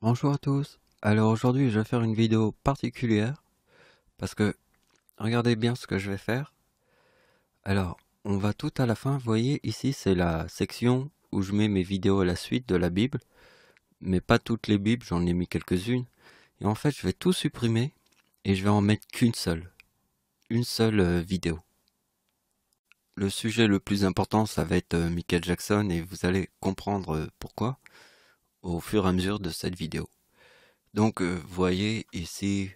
Bonjour à tous. Alors aujourd'hui je vais faire une vidéo particulière parce que regardez bien ce que je vais faire. Alors on va tout à la fin, vous voyez ici c'est la section où je mets mes vidéos à la suite de la Bible, mais pas toutes les Bibles, j'en ai mis quelques-unes. Et en fait je vais tout supprimer et je vais en mettre qu'une seule, vidéo. Le sujet le plus important ça va être Michael Jackson et vous allez comprendre pourquoi au fur et à mesure de cette vidéo. Donc vous voyez ici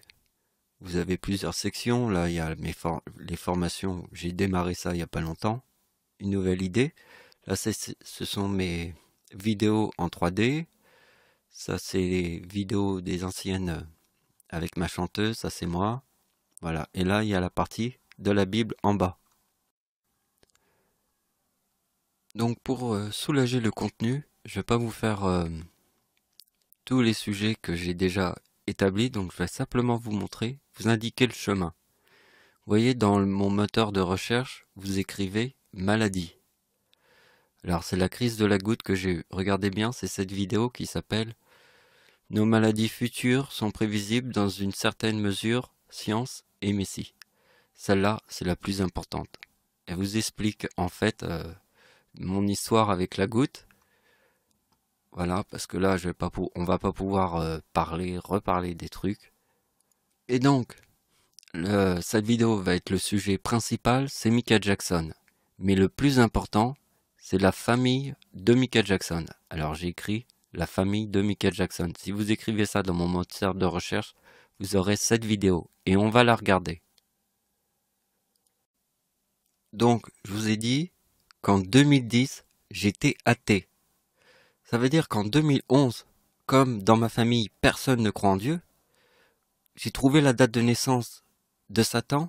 vous avez plusieurs sections. Là, il y a les formations. J'ai démarré ça il n'y a pas longtemps. Une nouvelle idée. Là, ce sont mes vidéos en 3D. Ça, c'est les vidéos des anciennes avec ma chanteuse. Ça, c'est moi. Voilà. Et là, il y a la partie de la Bible en bas. Donc, pour soulager le contenu, je vais pas vous faire tous les sujets que j'ai déjà établis. Donc, je vais simplement vous montrer, vous indiquer le chemin. Vous voyez, dans mon moteur de recherche, vous écrivez maladie. Alors c'est la crise de la goutte que j'ai eue. Regardez bien, c'est cette vidéo qui s'appelle Nos maladies futures sont prévisibles dans une certaine mesure, science et messie. Celle-là, c'est la plus importante. Elle vous explique en fait mon histoire avec la goutte. Voilà, parce que là, on va pas pouvoir reparler des trucs. Et donc, cette vidéo va être le sujet principal, c'est Michael Jackson. Mais le plus important, c'est la famille de Michael Jackson. Alors j'ai écrit la famille de Michael Jackson. Si vous écrivez ça dans mon moteur de recherche, vous aurez cette vidéo et on va la regarder. Donc, je vous ai dit qu'en 2010, j'étais athée. Ça veut dire qu'en 2011, comme dans ma famille, personne ne croit en Dieu, j'ai trouvé la date de naissance de Satan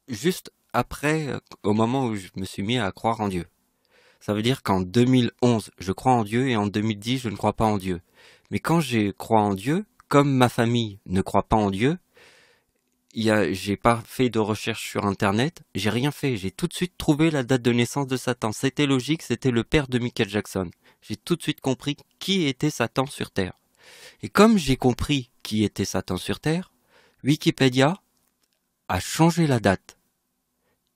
juste après, au moment où je me suis mis à croire en Dieu. Ça veut dire qu'en 2011, je crois en Dieu et en 2010, je ne crois pas en Dieu. Mais quand je crois en Dieu, comme ma famille ne croit pas en Dieu, j'ai pas fait de recherche sur Internet, j'ai rien fait. J'ai tout de suite trouvé la date de naissance de Satan. C'était logique, c'était le père de Michael Jackson. J'ai tout de suite compris qui était Satan sur Terre. Et comme j'ai compris qui était Satan sur Terre, Wikipédia a changé la date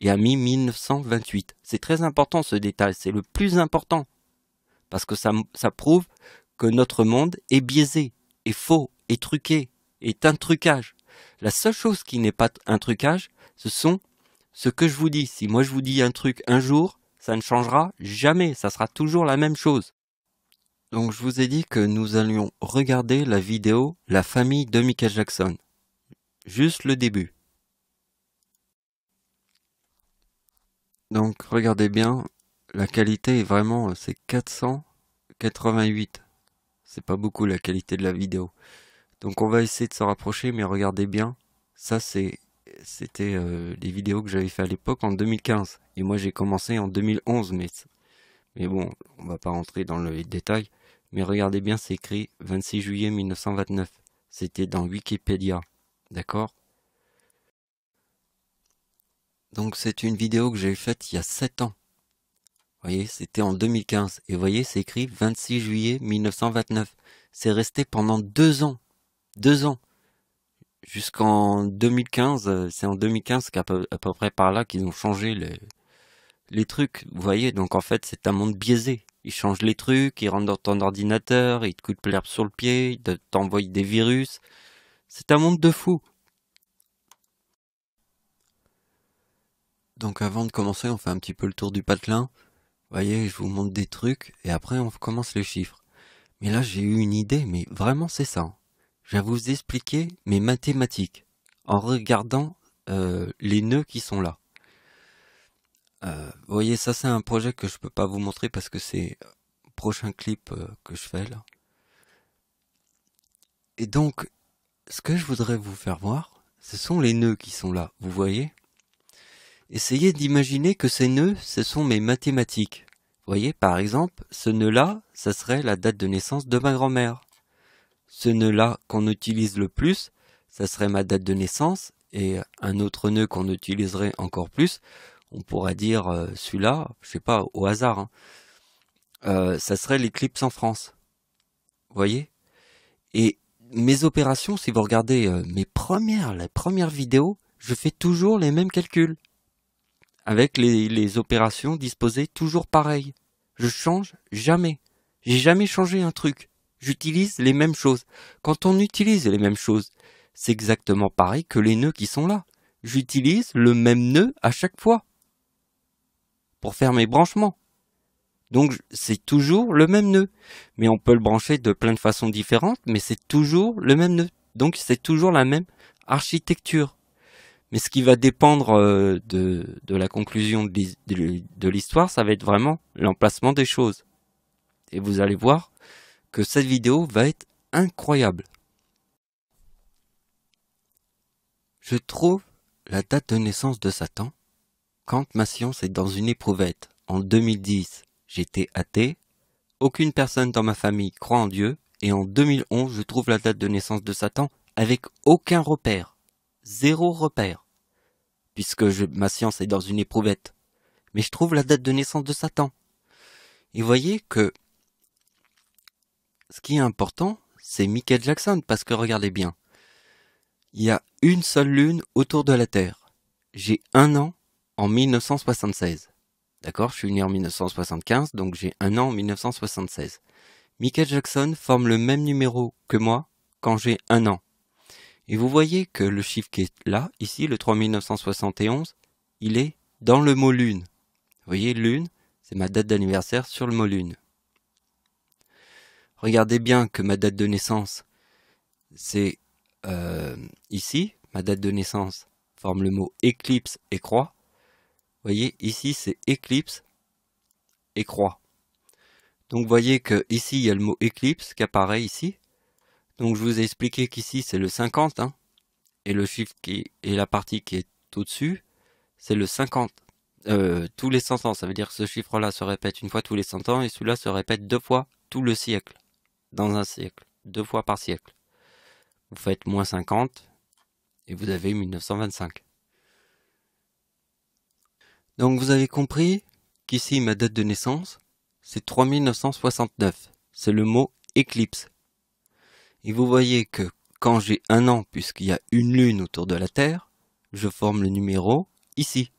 et a mis 1928. C'est très important ce détail, c'est le plus important. Parce que ça prouve que notre monde est biaisé, est faux, est truqué, est un trucage. La seule chose qui n'est pas un trucage, ce sont ce que je vous dis. Si moi je vous dis un truc un jour, ça ne changera jamais, ça sera toujours la même chose. Donc je vous ai dit que nous allions regarder la vidéo La famille de Michael Jackson. Juste le début. Donc regardez bien, la qualité est vraiment, c'est 488. C'est pas beaucoup la qualité de la vidéo. Donc on va essayer de se rapprocher, mais regardez bien. Ça c'était les vidéos que j'avais fait à l'époque en 2015. Et moi j'ai commencé en 2011, mais bon, on va pas rentrer dans les détails. Mais regardez bien, c'est écrit 26 juillet 1929. C'était dans Wikipédia. D'accord? Donc c'est une vidéo que j'ai faite il y a 7 ans. Vous voyez, c'était en 2015. Et vous voyez, c'est écrit 26 juillet 1929. C'est resté pendant 2 ans. 2 ans. Jusqu'en 2015, c'est en 2015 à peu près par là qu'ils ont changé les trucs. Vous voyez, donc en fait, c'est un monde biaisé. Ils changent les trucs, ils rentrent dans ton ordinateur, ils te coupent l'herbe sur le pied, ils t'envoient des virus. C'est un monde de fou. Donc avant de commencer, on fait un petit peu le tour du patelin. Vous voyez, je vous montre des trucs et après on commence les chiffres. Mais là, j'ai eu une idée, mais vraiment c'est ça. Je vais vous expliquer mes mathématiques en regardant les nœuds qui sont là. Vous voyez, ça c'est un projet que je peux pas vous montrer parce que c'est le prochain clip que je fais là. Et donc, ce que je voudrais vous faire voir, ce sont les nœuds qui sont là, vous voyez. Essayez d'imaginer que ces nœuds, ce sont mes mathématiques. Vous voyez, par exemple, ce nœud-là, ça serait la date de naissance de ma grand-mère. Ce nœud-là qu'on utilise le plus, ça serait ma date de naissance, et un autre nœud qu'on utiliserait encore plus, on pourrait dire celui-là, je sais pas, au hasard, hein, ça serait l'éclipse en France. Vous voyez? Et mes opérations, si vous regardez les premières vidéos, je fais toujours les mêmes calculs. Avec les opérations disposées toujours pareilles. Je change jamais. J'ai jamais changé un truc. J'utilise les mêmes choses. Quand on utilise les mêmes choses, c'est exactement pareil que les nœuds qui sont là. J'utilise le même nœud à chaque fois pour faire mes branchements. Donc c'est toujours le même nœud. Mais on peut le brancher de plein de façons différentes, mais c'est toujours le même nœud. Donc c'est toujours la même architecture. Mais ce qui va dépendre de la conclusion de l'histoire, ça va être vraiment l'emplacement des choses. Et vous allez voir que cette vidéo va être incroyable. Je trouve la date de naissance de Satan quand ma science est dans une éprouvette. En 2010, j'étais athée, aucune personne dans ma famille croit en Dieu, et en 2011, je trouve la date de naissance de Satan avec aucun repère. Zéro repère. Puisque ma science est dans une éprouvette. Mais je trouve la date de naissance de Satan. Et voyez que ce qui est important, c'est Michael Jackson, parce que regardez bien. Il y a une seule lune autour de la Terre. J'ai 1 an en 1976. D'accord, je suis né en 1975, donc j'ai 1 an en 1976. Michael Jackson forme le même numéro que moi quand j'ai 1 an. Et vous voyez que le chiffre qui est là, ici, le 3971, il est dans le mot lune. Vous voyez, lune, c'est ma date d'anniversaire sur le mot lune. Regardez bien que ma date de naissance, c'est ici, ma date de naissance forme le mot éclipse et croix. Vous voyez, ici, c'est éclipse et croix. Donc, vous voyez que ici, il y a le mot éclipse qui apparaît ici. Donc, je vous ai expliqué qu'ici, c'est le 50, hein, et le chiffre et la partie qui est au-dessus, c'est le 50. Tous les 100 ans, ça veut dire que ce chiffre-là se répète une fois tous les 100 ans, et celui-là se répète 2 fois tout le siècle. Dans un siècle. 2 fois par siècle. Vous faites moins 50, et vous avez 1925. Donc, vous avez compris qu'ici, ma date de naissance, c'est 3969. C'est le mot éclipse. Et vous voyez que quand j'ai 1 an, puisqu'il y a une lune autour de la Terre, je forme le numéro ici,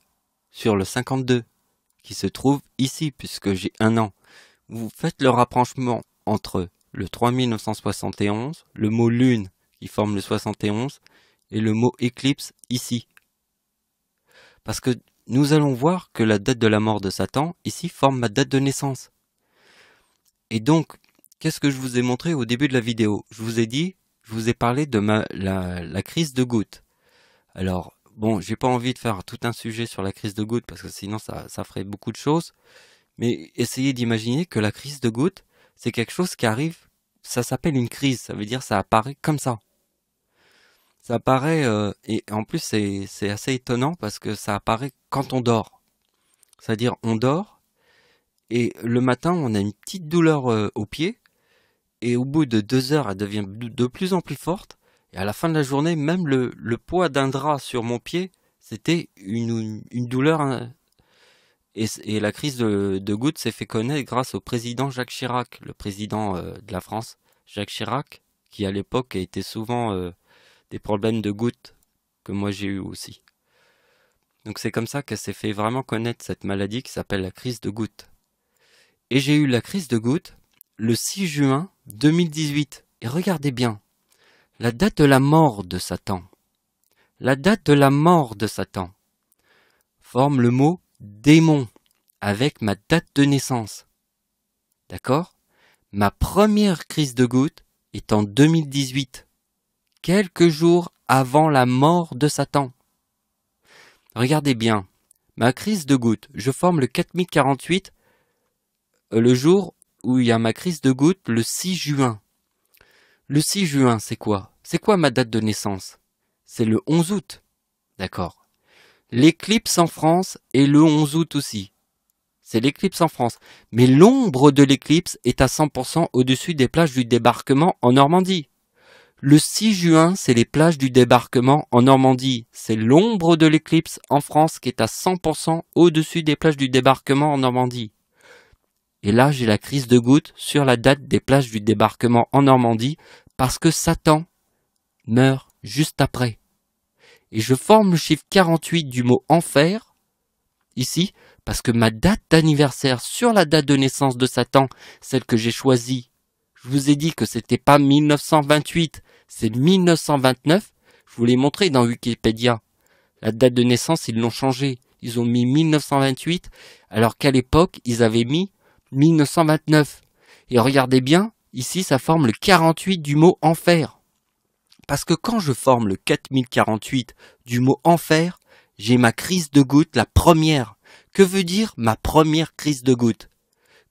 sur le 52, qui se trouve ici, puisque j'ai 1 an. Vous faites le rapprochement entre le 3971, le mot lune qui forme le 71, et le mot éclipse ici. Parce que nous allons voir que la date de la mort de Satan, ici, forme ma date de naissance. Et donc, qu'est-ce que je vous ai montré au début de la vidéo? Je vous ai parlé de la crise de goutte. Alors, bon, j'ai pas envie de faire tout un sujet sur la crise de goutte, parce que sinon ça ferait beaucoup de choses. Mais essayez d'imaginer que la crise de goutte, c'est quelque chose qui arrive, ça s'appelle une crise, ça veut dire ça apparaît comme ça. Ça apparaît, et en plus c'est assez étonnant parce que ça apparaît quand on dort. C'est-à-dire on dort, et le matin on a une petite douleur au pied, et au bout de 2 heures elle devient de plus en plus forte, et à la fin de la journée, même le poids d'un drap sur mon pied, c'était une douleur. Et la crise de goutte s'est fait connaître grâce au président Jacques Chirac, le président de la France, Jacques Chirac, qui à l'époque a été souvent des problèmes de goutte, que moi j'ai eu aussi. Donc c'est comme ça qu'elle s'est fait vraiment connaître cette maladie qui s'appelle la crise de goutte. Et j'ai eu la crise de goutte le 6 juin 2018. Et regardez bien, la date de la mort de Satan. La date de la mort de Satan forme le mot démon avec ma date de naissance. D'accord? Ma première crise de goutte est en 2018, quelques jours avant la mort de Satan. Regardez bien, ma crise de goutte, je forme le 4048, le jour où il y a ma crise de goutte, le 6 juin. Le 6 juin, c'est quoi? C'est quoi ma date de naissance? C'est le 11 août. D'accord. L'éclipse en France est le 11 août aussi. C'est l'éclipse en France. Mais l'ombre de l'éclipse est à 100% au-dessus des plages du débarquement en Normandie. Le 6 juin, c'est les plages du débarquement en Normandie. C'est l'ombre de l'éclipse en France qui est à 100% au-dessus des plages du débarquement en Normandie. Et là, j'ai la crise de goutte sur la date des plages du débarquement en Normandie Parce que Satan meurt juste après. Et je forme le chiffre 48 du mot enfer, ici, parce que ma date d'anniversaire sur la date de naissance de Satan, celle que j'ai choisie, je vous ai dit que c'était pas 1928, c'est 1929. Je vous l'ai montré dans Wikipédia. La date de naissance, ils l'ont changé. Ils ont mis 1928, alors qu'à l'époque, ils avaient mis 1929. Et regardez bien, ici, ça forme le 48 du mot enfer. Parce que quand je forme le 4048 du mot enfer, j'ai ma crise de goutte, la première. Que veut dire ma première crise de goutte?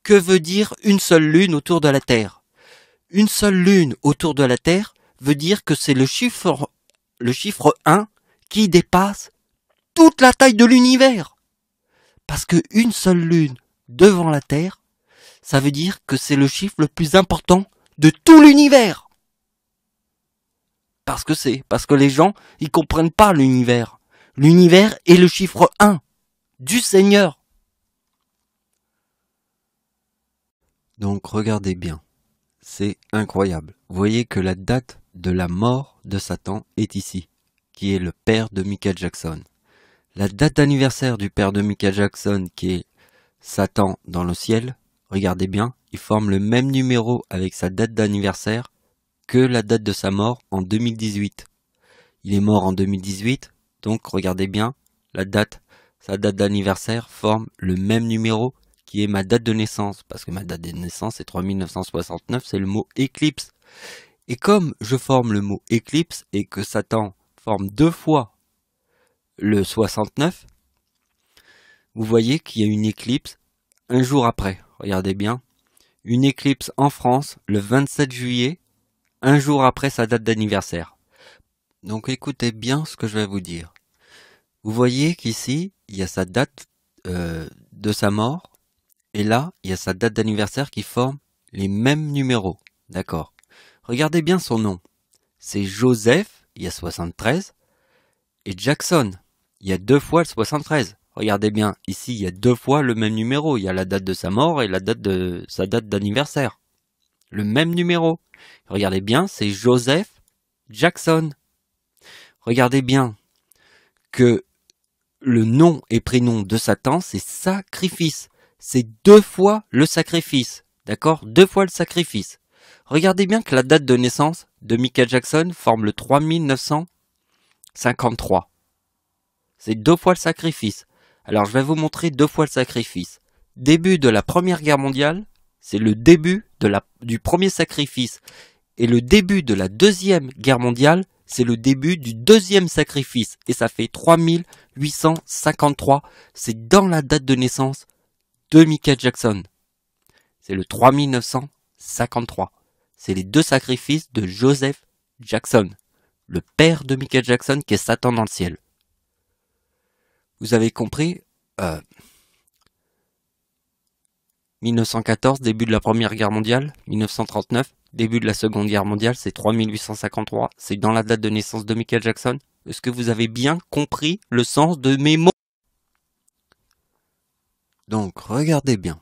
Que veut dire une seule lune autour de la Terre? Une seule lune autour de la Terre veut dire que c'est le chiffre 1 qui dépasse toute la taille de l'univers. Parce que une seule lune devant la Terre, ça veut dire que c'est le chiffre le plus important de tout l'univers. Parce que les gens, ils comprennent pas l'univers. L'univers est le chiffre 1 du Seigneur. Donc regardez bien, c'est incroyable. Vous voyez que la date de la mort de Satan est ici, qui est le père de Michael Jackson. La date d'anniversaire du père de Michael Jackson, qui est Satan dans le ciel, regardez bien, il forme le même numéro avec sa date d'anniversaire que la date de sa mort en 2018. Il est mort en 2018, donc regardez bien, sa date d'anniversaire forme le même numéro qui est ma date de naissance, parce que ma date de naissance est 3969, c'est le mot éclipse. Et comme je forme le mot éclipse et que Satan forme 2 fois le 69, vous voyez qu'il y a une éclipse un jour après. Regardez bien, une éclipse en France le 27 juillet, un jour après sa date d'anniversaire. Donc écoutez bien ce que je vais vous dire. Vous voyez qu'ici, il y a sa date de sa mort, et là, il y a sa date d'anniversaire qui forment les mêmes numéros. D'accord. Regardez bien son nom. C'est Joseph, il y a 73, et Jackson, il y a 2 fois le 73. Regardez bien, ici, il y a 2 fois le même numéro. Il y a la date de sa mort et la date de sa date d'anniversaire. Le même numéro. Regardez bien, c'est Joseph Jackson. Regardez bien que le nom et prénom de Satan, c'est sacrifice. C'est 2 fois le sacrifice. D'accord? 2 fois le sacrifice. Regardez bien que la date de naissance de Michael Jackson forme le 3953. C'est 2 fois le sacrifice. Alors je vais vous montrer 2 fois le sacrifice. Début de la Première Guerre mondiale, c'est le début du premier sacrifice. Et le début de la Deuxième Guerre mondiale, c'est le début du deuxième sacrifice. Et ça fait 3853. C'est dans la date de naissance de Michael Jackson. C'est le 3953. C'est les 2 sacrifices de Joseph Jackson, le père de Michael Jackson qui est Satan dans le ciel. Vous avez compris 1914, début de la Première Guerre mondiale. 1939, début de la Seconde Guerre mondiale. C'est 3853. C'est dans la date de naissance de Michael Jackson. Est-ce que vous avez bien compris le sens de mes mots? Donc, regardez bien.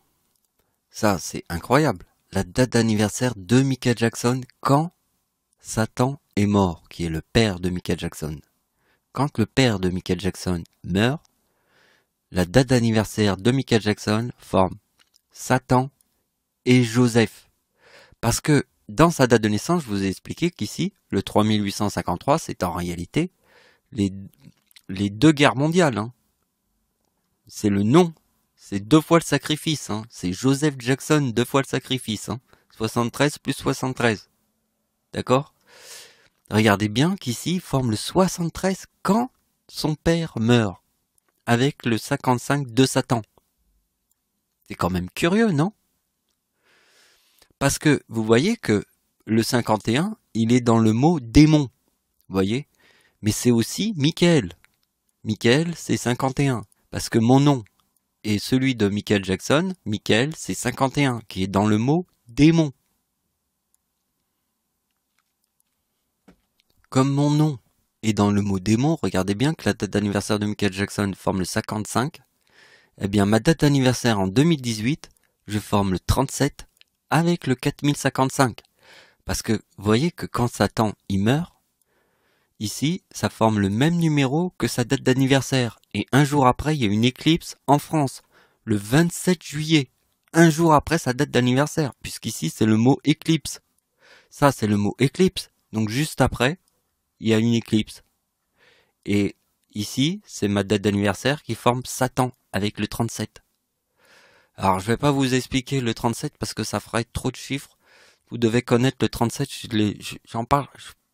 Ça, c'est incroyable. La date d'anniversaire de Michael Jackson quand Satan est mort, qui est le père de Michael Jackson. Quand le père de Michael Jackson meurt, la date d'anniversaire de Michael Jackson forme Satan et Joseph. Parce que dans sa date de naissance, je vous ai expliqué qu'ici, le 3853, c'est en réalité les 2 guerres mondiales. Hein. C'est le nom. C'est 2 fois le sacrifice. Hein. C'est Joseph Jackson, 2 fois le sacrifice. Hein. 73 plus 73. D'accord? Regardez bien qu'ici, il forme le 73 quand son père meurt. Avec le 55 de Satan. C'est quand même curieux, non? Parce que vous voyez que le 51, il est dans le mot démon. Vous voyez? Mais c'est aussi Michael. Michael, c'est 51. Parce que mon nom et celui de Michael Jackson, Michael, c'est 51, qui est dans le mot démon. Comme mon nom est dans le mot démon, regardez bien que la date d'anniversaire de Michael Jackson forme le 55. Eh bien, ma date d'anniversaire en 2018, je forme le 37 avec le 4055. Parce que vous voyez que quand Satan il meurt, ici, ça forme le même numéro que sa date d'anniversaire. Et un jour après, il y a une éclipse en France, le 27 juillet. Un jour après sa date d'anniversaire, puisqu'ici c'est le mot éclipse. Ça, c'est le mot éclipse. Donc juste après, il y a une éclipse. Et ici, c'est ma date d'anniversaire qui forme Satan avec le 37. Alors, je vais pas vous expliquer le 37 parce que ça ferait trop de chiffres. Vous devez connaître le 37, je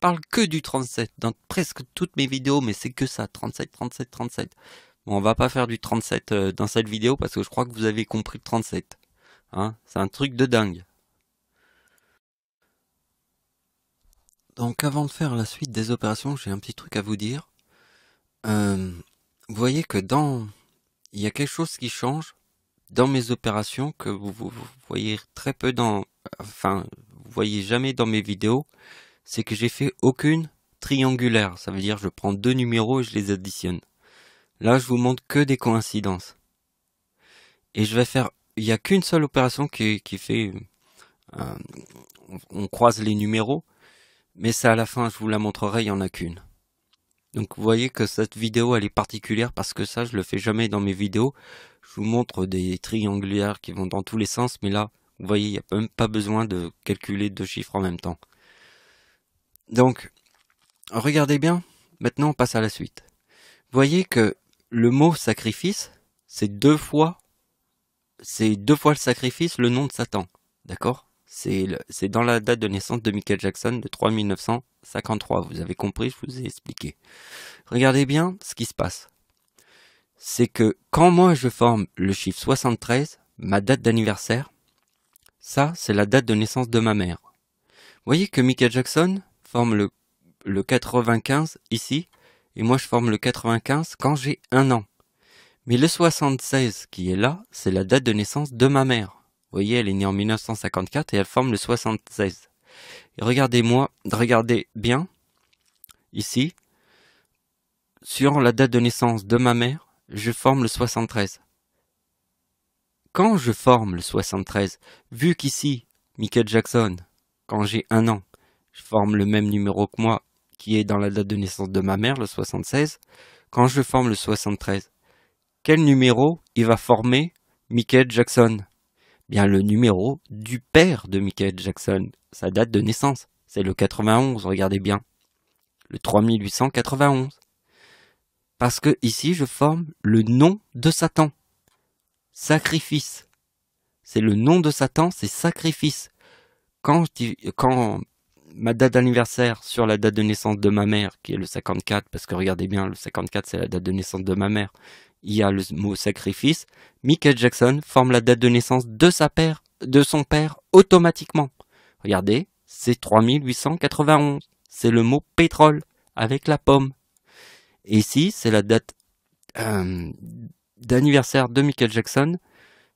parle que du 37 dans presque toutes mes vidéos, mais c'est que ça, 37, 37, 37. Bon, on va pas faire du 37 dans cette vidéo parce que je crois que vous avez compris le 37. Hein, c'est un truc de dingue. Donc avant de faire la suite des opérations, j'ai un petit truc à vous dire. Vous voyez que il y a quelque chose qui change dans mes opérations que vous voyez très peu enfin, vous voyez jamais dans mes vidéos. C'est que j'ai fait aucune triangulaire. Ça veut dire je prends deux numéros et je les additionne. Là, je vous montre que des coïncidences. Et je vais faire, il y a qu'une seule opération qui fait, on croise les numéros, mais c'est à la fin, je vous la montrerai, il y en a qu'une. Donc vous voyez que cette vidéo elle est particulière parce que ça je le fais jamais dans mes vidéos. Je vous montre des triangulaires qui vont dans tous les sens, mais là vous voyez il n'y a même pas besoin de calculer deux chiffres en même temps. Donc regardez bien, maintenant on passe à la suite. Vous voyez que le mot sacrifice c'est deux fois le sacrifice, le nom de Satan, d'accord? C'est dans la date de naissance de Michael Jackson de 3953. Vous avez compris, je vous ai expliqué. Regardez bien ce qui se passe. C'est que quand moi je forme le chiffre 73, ma date d'anniversaire, ça c'est la date de naissance de ma mère. Vous voyez que Michael Jackson forme le 95 ici, et moi je forme le 95 quand j'ai 1 an. Mais le 76 qui est là, c'est la date de naissance de ma mère. Vous voyez, elle est née en 1954 et elle forme le 76. Et regardez bien, ici, sur la date de naissance de ma mère, je forme le 73. Quand je forme le 73, vu qu'ici, Michael Jackson, quand j'ai 1 an, je forme le même numéro que moi, qui est dans la date de naissance de ma mère, le 76, quand je forme le 73, quel numéro il va former Michael Jackson? Bien le numéro du père de Michael Jackson, sa date de naissance, c'est le 91, regardez bien, le 3891. Parce que ici je forme le nom de Satan, sacrifice. C'est le nom de Satan, c'est sacrifice. Quand ma date d'anniversaire sur la date de naissance de ma mère, qui est le 54, parce que regardez bien, le 54 c'est la date de naissance de ma mère, il y a le mot sacrifice, Michael Jackson forme la date de naissance de son père automatiquement. Regardez, c'est 3891. C'est le mot pétrole avec la pomme. Et ici, c'est la date d'anniversaire de Michael Jackson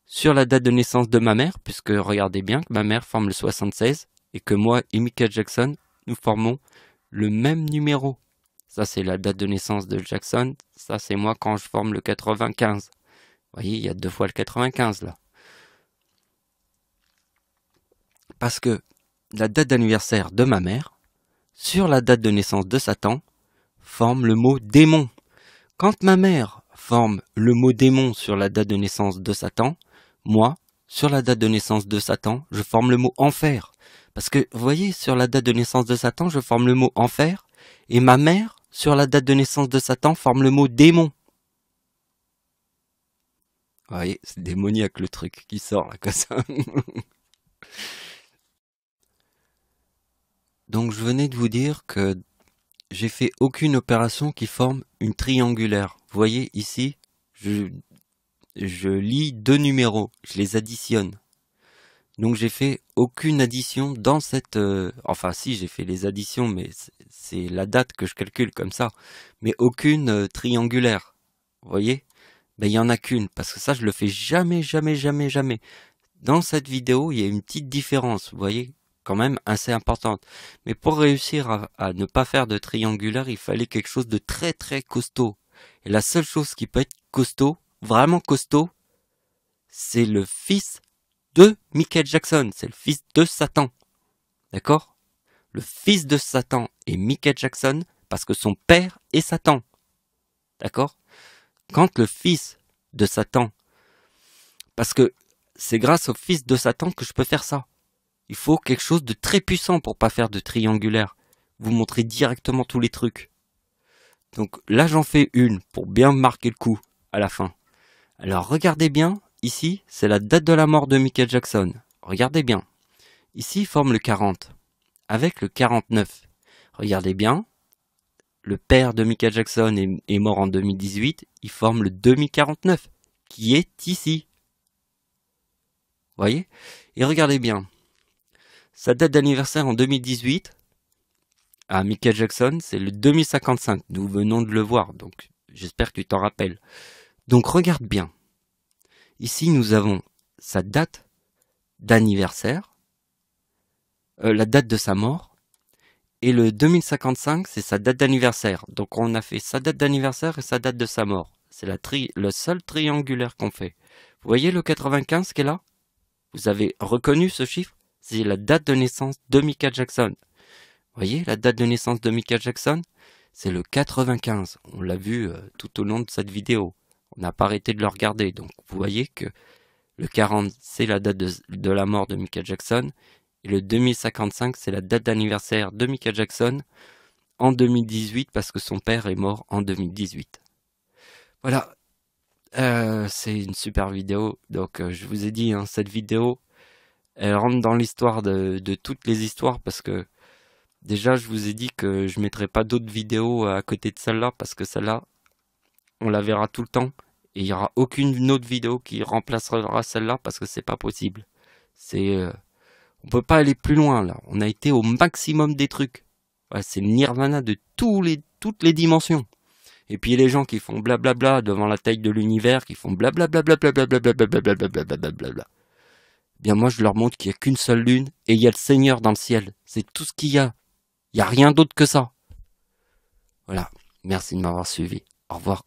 sur la date de naissance de ma mère, puisque regardez bien que ma mère forme le 76 et que moi et Michael Jackson, nous formons le même numéro. Ça, c'est la date de naissance de Jackson. Ça, c'est moi quand je forme le 95. Vous voyez, il y a 2 fois le 95 là. Parce que la date d'anniversaire de ma mère, sur la date de naissance de Satan, forme le mot démon. Quand ma mère forme le mot démon sur la date de naissance de Satan, moi, sur la date de naissance de Satan, je forme le mot enfer. Parce que, vous voyez, sur la date de naissance de Satan, je forme le mot enfer, et ma mère, sur la date de naissance de Satan, forme le mot démon. Vous voyez, c'est démoniaque le truc qui sort là comme ça. Donc je venais de vous dire que j'ai fait aucune opération qui forme une triangulaire. Vous voyez ici, je lis deux numéros, je les additionne. Donc j'ai fait aucune addition dans cette... enfin si, j'ai fait les additions, mais c'est la date que je calcule comme ça. Mais aucune triangulaire. Vous voyez? Ben il y en a qu'une, parce que ça je le fais jamais, jamais, jamais, jamais. Dans cette vidéo, il y a une petite différence, vous voyez, quand même assez importante. Mais pour réussir à ne pas faire de triangulaire, il fallait quelque chose de très très costaud. Et la seule chose qui peut être costaud, vraiment costaud, c'est le fils de Michael Jackson, c'est le fils de Satan. D'accord? le fils de Satan est Michael Jackson parce que son père est Satan. D'accord? Quand le fils de Satan, parce que c'est grâce au fils de Satan que je peux faire ça. Il faut quelque chose de très puissant pour pas faire de triangulaire. Vous montrez directement tous les trucs. Donc là j'en fais une pour bien marquer le coup à la fin. Alors regardez bien, ici c'est la date de la mort de Michael Jackson. Regardez bien. Ici il forme le 40 avec le 49. Regardez bien. Le père de Michael Jackson est mort en 2018, il forme le 2049, qui est ici. Voyez? Et regardez bien. Sa date d'anniversaire en 2018, à Michael Jackson, c'est le 2055. Nous venons de le voir, donc j'espère que tu t'en rappelles. Donc regarde bien. Ici, nous avons sa date d'anniversaire, la date de sa mort, et le 2055, c'est sa date d'anniversaire. Donc on a fait sa date d'anniversaire et sa date de sa mort. C'est le seul triangulaire qu'on fait. Vous voyez le 95 qui est là? Vous avez reconnu ce chiffre? C'est la date de naissance de Michael Jackson. Vous voyez la date de naissance de Michael Jackson? C'est le 95. On l'a vu tout au long de cette vidéo. On n'a pas arrêté de le regarder. Donc vous voyez que le 40, c'est la date de la mort de Michael Jackson. Et le 2055, c'est la date d'anniversaire de Michael Jackson en 2018 parce que son père est mort en 2018. Voilà, c'est une super vidéo. Donc je vous ai dit, hein, cette vidéo, elle rentre dans l'histoire de toutes les histoires parce que déjà je vous ai dit que je mettrai pas d'autres vidéos à côté de celle-là parce que celle-là, on la verra tout le temps et il n'y aura aucune autre vidéo qui remplacera celle-là parce que c'est pas possible. On peut pas aller plus loin là. On a été au maximum des trucs. Ouais, c'est le nirvana de toutes les dimensions. Et puis les gens qui font blablabla devant la taille de l'univers, qui font blablabla. Bien moi je leur montre qu'il n'y a qu'une seule lune et il y a le Seigneur dans le ciel. C'est tout ce qu'il y a. Il n'y a rien d'autre que ça. Voilà. Merci de m'avoir suivi. Au revoir.